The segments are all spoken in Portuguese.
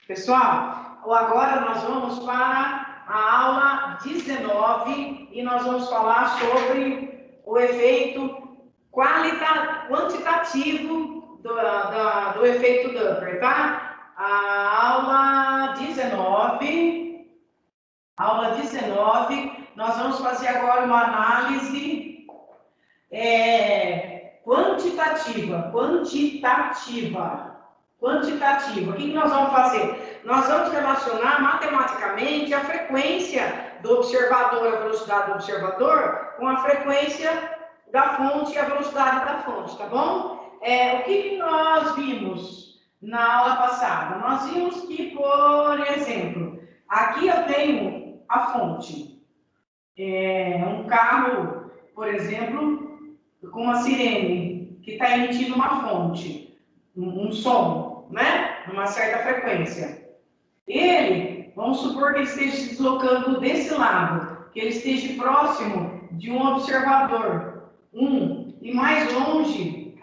Pessoal, agora nós vamos para a aula 19 e nós vamos falar sobre o efeito quantitativo do efeito Doppler, tá? A aula 19, nós vamos fazer agora uma análise quantitativa. O que nós vamos fazer? Nós vamos relacionar matematicamente a frequência do observador, a velocidade do observador, com a frequência da fonte e a velocidade da fonte, tá bom? O que nós vimos na aula passada? Nós vimos que, por exemplo, aqui eu tenho a fonte. Um carro, por exemplo, com uma sirene, que está emitindo uma fonte, um som, né? Numa certa frequência. Ele, vamos supor que ele esteja se deslocando desse lado, que ele esteja próximo de um observador 1 e mais longe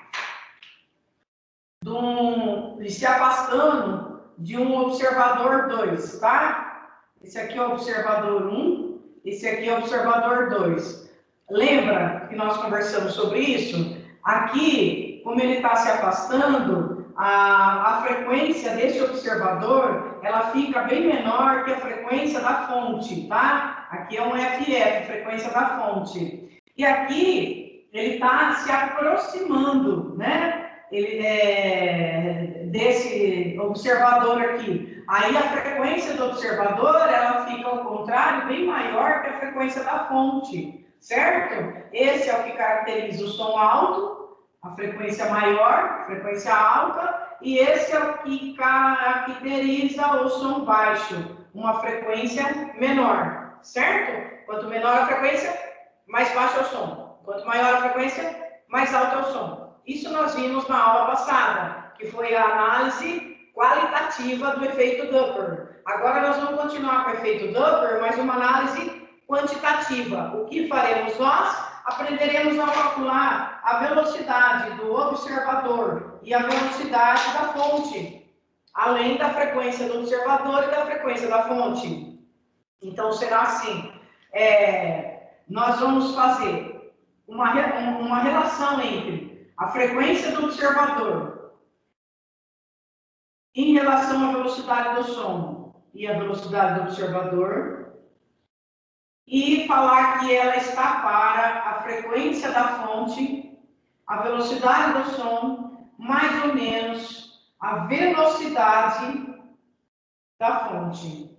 e se afastando de um observador 2, tá? Esse aqui é o observador 1, esse aqui é o observador 2. Lembra que nós conversamos sobre isso? Aqui, como ele está se afastando, a frequência desse observador, ela fica bem menor que a frequência da fonte, tá? Aqui é um FF, frequência da fonte. E aqui, ele está se aproximando, né? Desse observador aqui. Aí a frequência do observador, ela fica ao contrário, bem maior que a frequência da fonte, certo? Esse é o que caracteriza o som alto, a frequência maior, frequência alta, e esse é o que caracteriza o som baixo, uma frequência menor, certo? Quanto menor a frequência, mais baixo é o som. Quanto maior a frequência, mais alto é o som. Isso nós vimos na aula passada, que foi a análise qualitativa do efeito Doppler. Agora nós vamos continuar com o efeito Doppler, mas uma análise quantitativa. O que faremos nós? Aprenderemos a calcular a velocidade do observador e a velocidade da fonte, além da frequência do observador e da frequência da fonte. Então, será assim, nós vamos fazer uma relação entre a frequência do observador em relação à velocidade do som e a velocidade do observador, e falar que ela está para a frequência da fonte, a velocidade do som, mais ou menos a velocidade da fonte.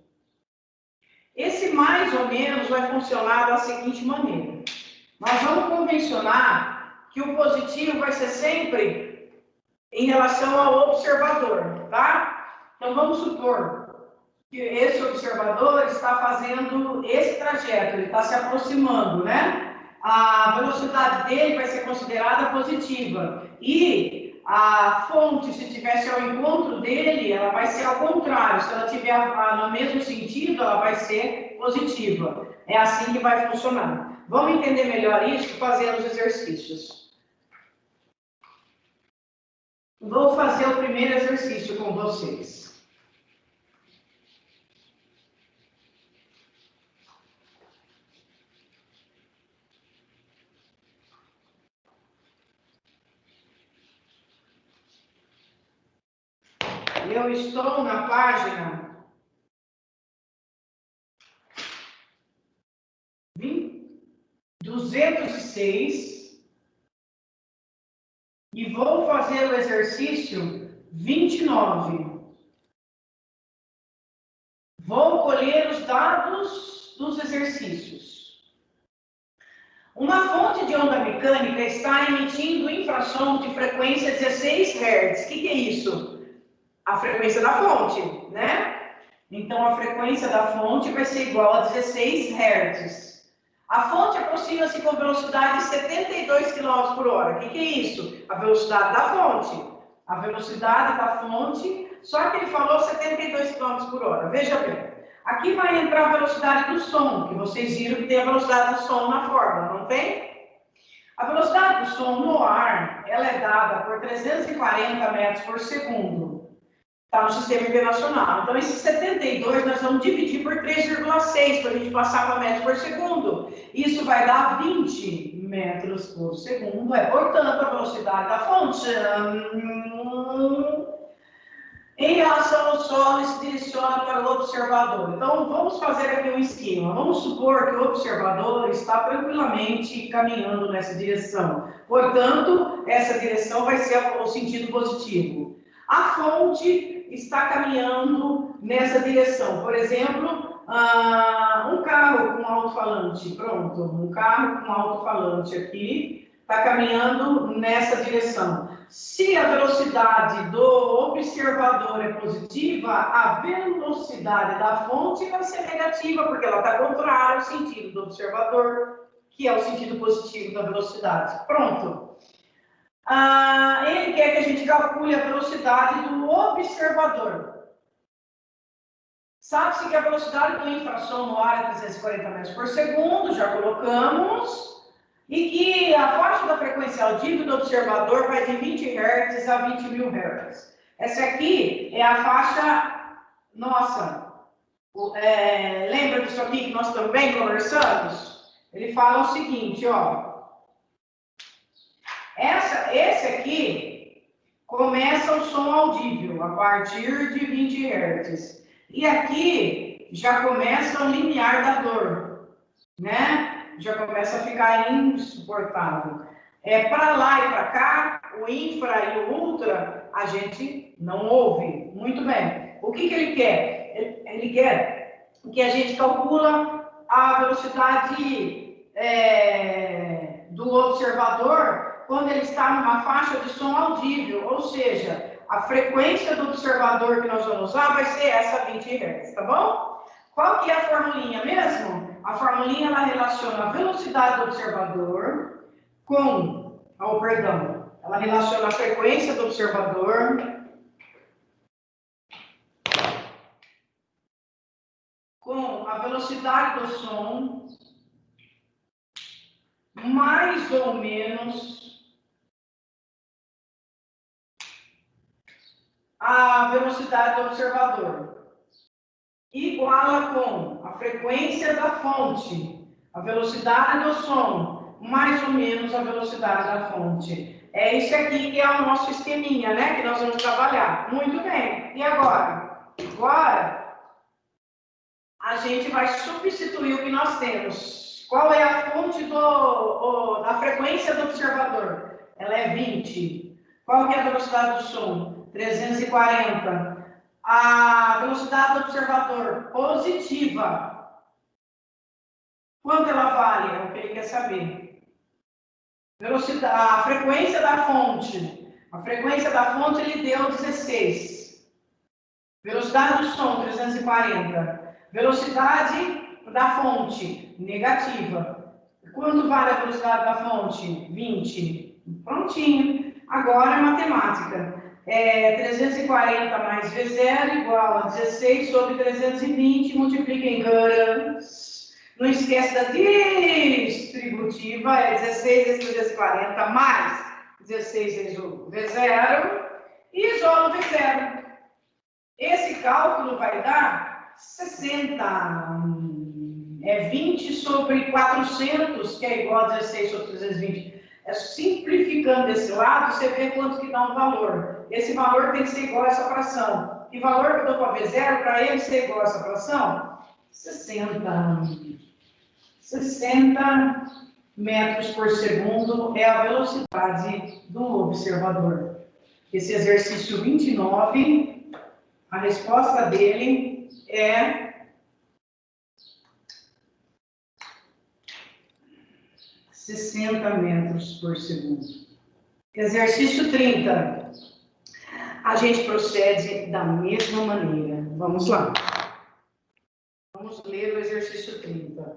Esse mais ou menos vai funcionar da seguinte maneira. Nós vamos convencionar que o positivo vai ser sempre em relação ao observador, tá? Então, vamos supor que esse observador está fazendo esse trajeto, ele está se aproximando, né? A velocidade dele vai ser considerada positiva. E a fonte, se estivesse ao encontro dele, ela vai ser ao contrário. Se ela estiver no mesmo sentido, ela vai ser positiva. É assim que vai funcionar. Vamos entender melhor isso fazendo os exercícios. Vou fazer o primeiro exercício com vocês. Eu estou na página 206 e vou fazer o exercício 29. Vou colher os dados dos exercícios. Uma fonte de onda mecânica está emitindo infrassom de frequência 16 Hz. O que é isso? A frequência da fonte, né? Então, a frequência da fonte vai ser igual a 16 Hz. A fonte aproxima-se com velocidade de 72 km por hora. O que é isso? A velocidade da fonte. A velocidade da fonte, só que ele falou 72 km por hora. Veja bem, aqui vai entrar a velocidade do som, que vocês viram que tem a velocidade do som na fórmula, não tem? A velocidade do som no ar, ela é dada por 340 metros por segundo. Está no sistema internacional. Então, esse 72 nós vamos dividir por 3,6 para a gente passar para metros por segundo. Isso vai dar 20 metros por segundo. Portanto, a velocidade da fonte em relação ao solo se direciona para o observador. Então, vamos fazer aqui um esquema. Vamos supor que o observador está tranquilamente caminhando nessa direção. Portanto, essa direção vai ser o sentido positivo. A fonte está caminhando nessa direção. Por exemplo, um carro com alto-falante. Pronto, um carro com alto-falante aqui está caminhando nessa direção. Se a velocidade do observador é positiva, a velocidade da fonte vai ser negativa, porque ela está contrária ao sentido do observador, que é o sentido positivo da velocidade. Pronto. Ele quer que a gente calcule a velocidade do observador. Sabe-se que a velocidade do infrasom no ar é 340 metros por segundo, já colocamos. E que a faixa da frequência audível do observador vai de 20 Hz a 20.000 Hz. Essa aqui é a faixa nossa. Lembra disso aqui que nós também conversamos? Ele fala o seguinte, ó. Esse aqui começa o som audível a partir de 20 Hz. E aqui já começa o limiar da dor, né? Já começa a ficar insuportável. Para lá e para cá, o infra e o ultra, a gente não ouve. Muito bem. O que ele quer? Ele quer que a gente calcula a velocidade do observador quando ele está numa faixa de som audível, ou seja, a frequência do observador que nós vamos usar vai ser essa 20 Hz, tá bom? Qual que é a formulinha mesmo? A formulinha ela relaciona a velocidade do observador com, ela relaciona a frequência do observador com a velocidade do som mais ou menos a velocidade do observador. Iguala com a frequência da fonte, a velocidade do som, mais ou menos a velocidade da fonte. É isso aqui que é o nosso esqueminha, né? Que nós vamos trabalhar. Muito bem. E agora? Agora, a gente vai substituir o que nós temos. Qual é a fonte da frequência do observador? Ela é 20. Qual que é a velocidade do som? 340. A velocidade do observador positiva, quanto ela vale? É o que ele quer saber. A frequência da fonte. A frequência da fonte ele deu 16. Velocidade do som, 340. Velocidade da fonte, negativa. Quanto vale a velocidade da fonte? 20. Prontinho. Agora é matemática. 340 mais V0 igual a 16 sobre 320, multiplica em grãos. Não esquece da distributiva, 16 vezes 340 mais 16 vezes o V0 e isola o V0. Esse cálculo vai dar 60. 20 sobre 400, que é igual a 16 sobre 320. Simplificando desse lado, você vê quanto que dá um valor. Esse valor tem que ser igual a essa fração. Que valor que eu dou para V0 para ele ser igual a essa fração? 60 metros por segundo é a velocidade do observador. Esse exercício 29, a resposta dele é 60 metros por segundo. Exercício 30. A gente procede da mesma maneira. Vamos lá. Vamos ler o exercício 30.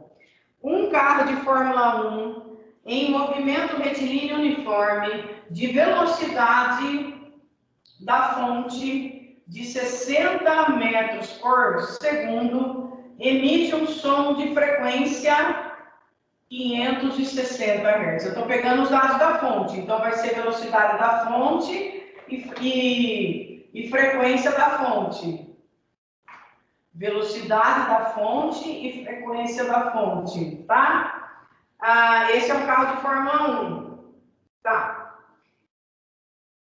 Um carro de Fórmula 1 em movimento retilíneo uniforme de velocidade da fonte de 60 metros por segundo emite um som de frequência 560 Hz. Eu estou pegando os dados da fonte, então vai ser velocidade da fonte e e frequência da fonte. Velocidade da fonte e frequência da fonte, tá? Esse é o carro de Fórmula 1. Tá.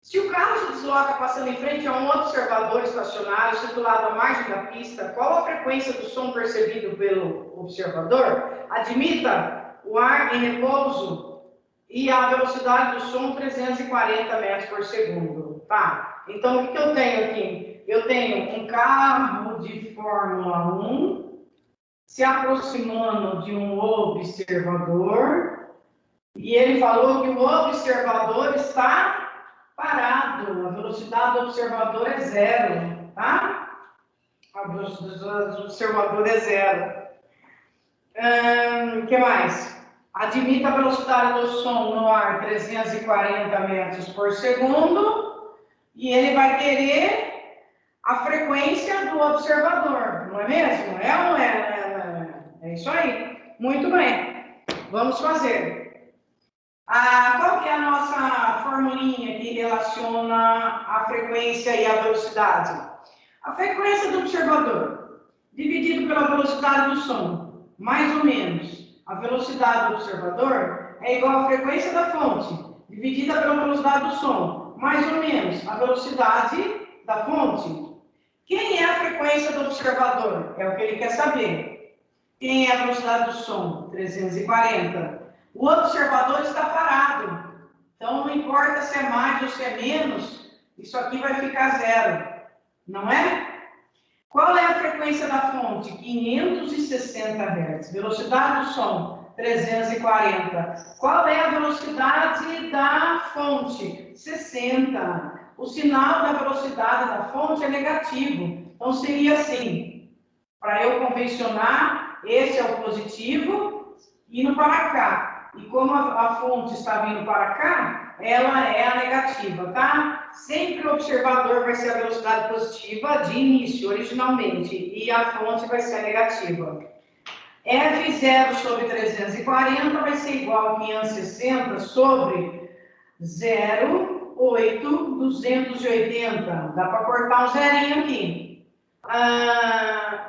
Se o carro se desloca passando em frente a um observador estacionário situado à margem da pista, qual a frequência do som percebido pelo observador? Admita o ar em repouso e a velocidade do som 340 metros por segundo. Tá. Então, o que eu tenho aqui? Eu tenho um carro de Fórmula 1 se aproximando de um observador e ele falou que o observador está parado, a velocidade do observador é zero, tá? A velocidade do observador é zero. O que mais? Admita a velocidade do som no ar 340 metros por segundo e ele vai querer a frequência do observador, não é mesmo? É ou não é? É isso aí. Muito bem. Vamos fazer. Qual que é a nossa formulinha que relaciona a frequência e a velocidade? A frequência do observador, dividido pela velocidade do som, mais ou menos. A velocidade do observador é igual à frequência da fonte, dividida pela velocidade do som, mais ou menos a velocidade da fonte. Quem é a frequência do observador? É o que ele quer saber. Quem é a velocidade do som? 340. O observador está parado. Então, não importa se é mais ou se é menos, isso aqui vai ficar zero. Não é? Qual é a frequência da fonte? 560 Hz. Velocidade do som? 340. Qual é a velocidade da fonte? 60. O sinal da velocidade da fonte é negativo. Então, seria assim. Para eu convencionar, esse é o positivo, indo para cá. E como a fonte está vindo para cá, ela é a negativa, tá? Sempre o observador vai ser a velocidade positiva de início, originalmente, e a fonte vai ser a negativa. F0 sobre 340 vai ser igual a 560 sobre 0,8,280. Dá para cortar um zerinho aqui.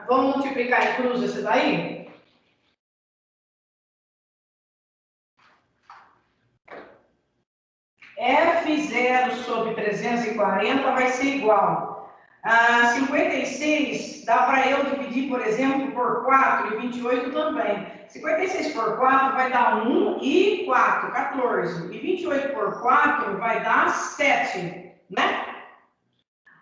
Vamos multiplicar em cruz esse daí? F0 sobre 340 vai ser igual a 56, dá para eu dividir, por exemplo, por 4 e 28 também. 56 por 4 vai dar 1 e 4, 14. E 28 por 4 vai dar 7, né?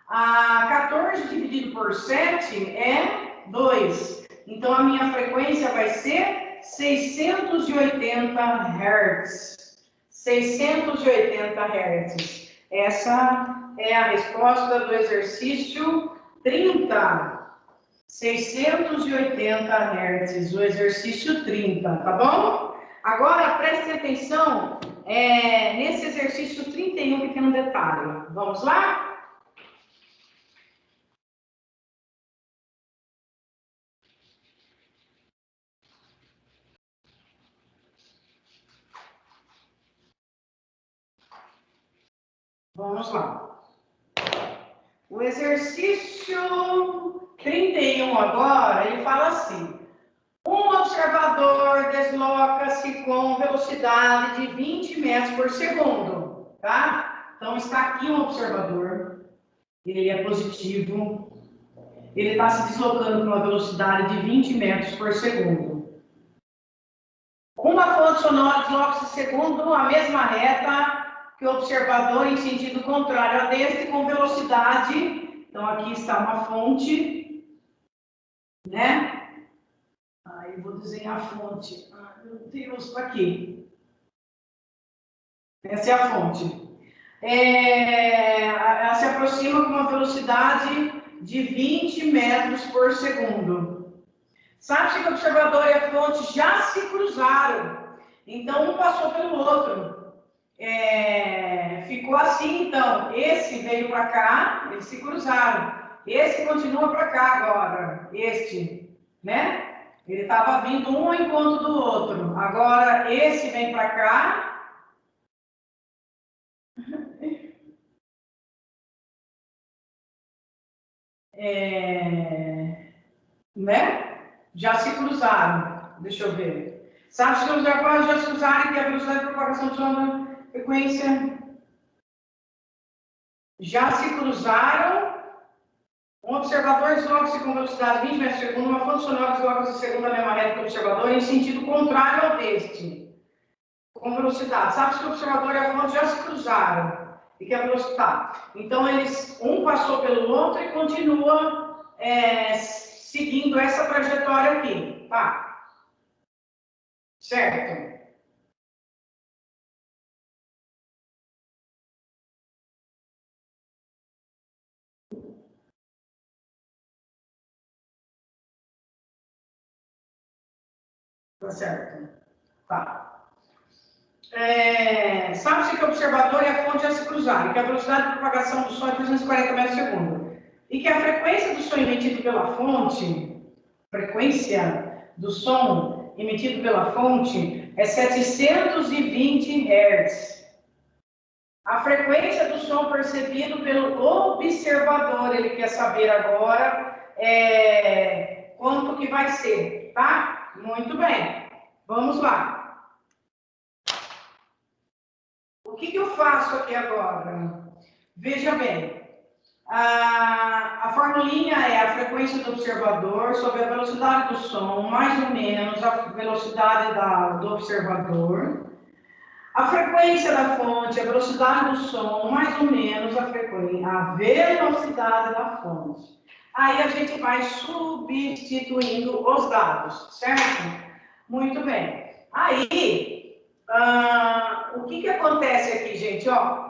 14 dividido por 7 é 2. Então, a minha frequência vai ser 680 Hz. 680 Hz. Essa é a resposta do exercício 30. 680 Hz, o exercício 30, tá bom? Agora, preste atenção nesse exercício 31 que tem um detalhe. Vamos lá? Vamos lá. O exercício 31 agora, ele fala assim: um observador desloca-se com velocidade de 20 metros por segundo, tá? Então, está aqui um observador, ele é positivo, ele está se deslocando com uma velocidade de 20 metros por segundo. Uma fonte sonora desloca-se segundo a mesma reta que o observador em sentido contrário a deste com velocidade. Então, aqui está uma fonte, né? Eu vou desenhar a fonte. Meu Deus, está aqui. Essa é a fonte. Ela se aproxima com uma velocidade de 20 metros por segundo. Sabe-se que o observador e a fonte já se cruzaram. Então, um passou pelo outro. Ficou assim, então, esse veio para cá, eles se cruzaram. Esse continua para cá agora, este, né? Ele estava vindo um ao encontro do outro. Agora, esse vem para cá. né? Já se cruzaram. Deixa eu ver. Sabe que os observatórios já se cruzaram e que a velocidade de propagação de onda frequência já se cruzaram. Um observador desloca-se com velocidade 20 metros por segundo, uma fonte sonora desloca-se segundo a mesma reta que o observador em sentido contrário ao deste, com velocidade. Sabe que o observador e a fonte já se cruzaram e que a velocidade. Então, um passou pelo outro e continua seguindo essa trajetória aqui, tá? Certo? Tá certo. Tá. Sabe-se que o observador e a fonte já se cruzaram, que a velocidade de propagação do som é 340 metros por segundo, e que a frequência do som emitido pela fonte, é 720 Hz. A frequência do som percebido pelo observador, ele quer saber agora quanto que vai ser, tá? Muito bem. Vamos lá. O que eu faço aqui agora? Veja bem. A formulinha é a frequência do observador sobre a velocidade do som, mais ou menos a velocidade do observador. A frequência da fonte, a velocidade do som, mais ou menos a velocidade da fonte. Aí a gente vai substituindo os dados, certo? Muito bem. Aí, o que acontece aqui, gente? Ó,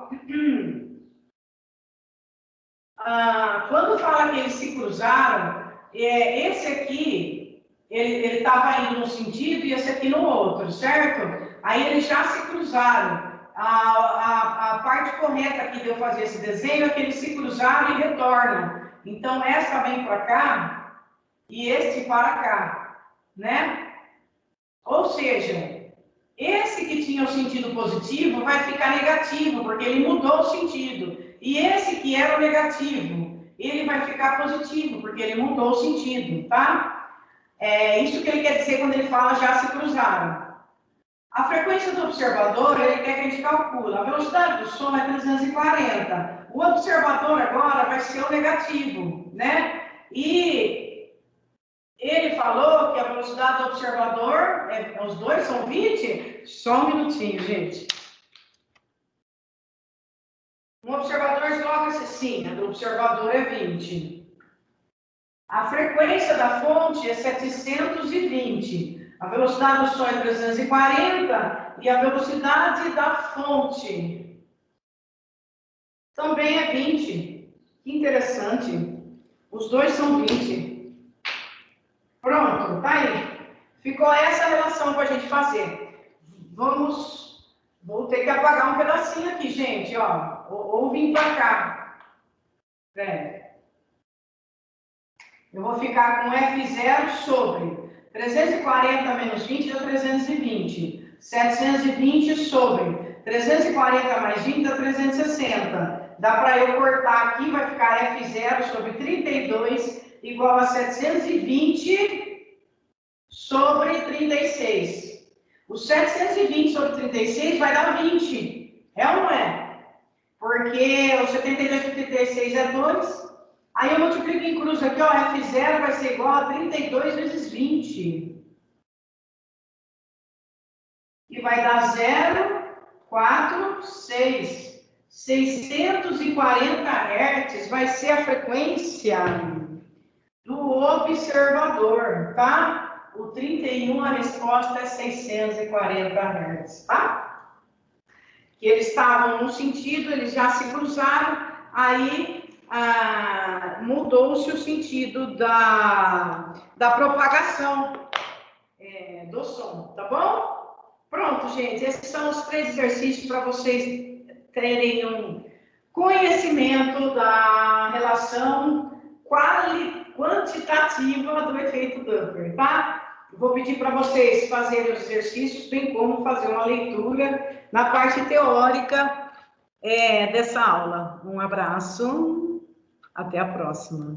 quando fala que eles se cruzaram, esse aqui, ele estava indo num sentido e esse aqui no outro, certo? Aí eles já se cruzaram. A parte correta aqui de eu fazer esse desenho é que eles se cruzaram e retornam. Então, essa vem para cá e esse para cá, né? Ou seja, esse que tinha o sentido positivo vai ficar negativo, porque ele mudou o sentido. E esse que era o negativo, ele vai ficar positivo, porque ele mudou o sentido, tá? É isso que ele quer dizer quando ele fala já se cruzaram. A frequência do observador, ele quer que a gente calcule. A velocidade do som é 340. O observador agora vai ser o negativo, né? E ele falou que a velocidade do observador, os dois são 20? Só um minutinho, gente. Um observador desloca-se sim, a do observador é 20. A frequência da fonte é 720. A velocidade do som é 340 e a velocidade da fonte também é 20. Que interessante. Os dois são 20. Pronto, tá aí. Ficou essa relação para a gente fazer. Vou ter que apagar um pedacinho aqui, gente, ó. Ou vim para cá. Eu vou ficar com F0 sobre 340 menos 20 dá 320. 720 sobre 340 mais 20 dá 360. Dá para eu cortar aqui, vai ficar F0 sobre 32 igual a 720 sobre 36. O 720 sobre 36 vai dar 20. É ou não é? Porque o 72 sobre 36 é 2. Aí eu multiplico em cruz aqui, ó, F0 vai ser igual a 32 vezes 20. E vai dar 0, 4, 6. 640 Hz vai ser a frequência do observador, tá? O 31, a resposta é 640 Hz, tá? Que eles estavam num sentido, eles já se cruzaram, aí mudou-se o sentido da propagação do som, tá bom? Pronto, gente, esses são os 3 exercícios para vocês terem um conhecimento da relação quantitativa do efeito Doppler, tá? Eu vou pedir para vocês fazerem os exercícios, bem como fazer uma leitura na parte teórica dessa aula. Um abraço, até a próxima.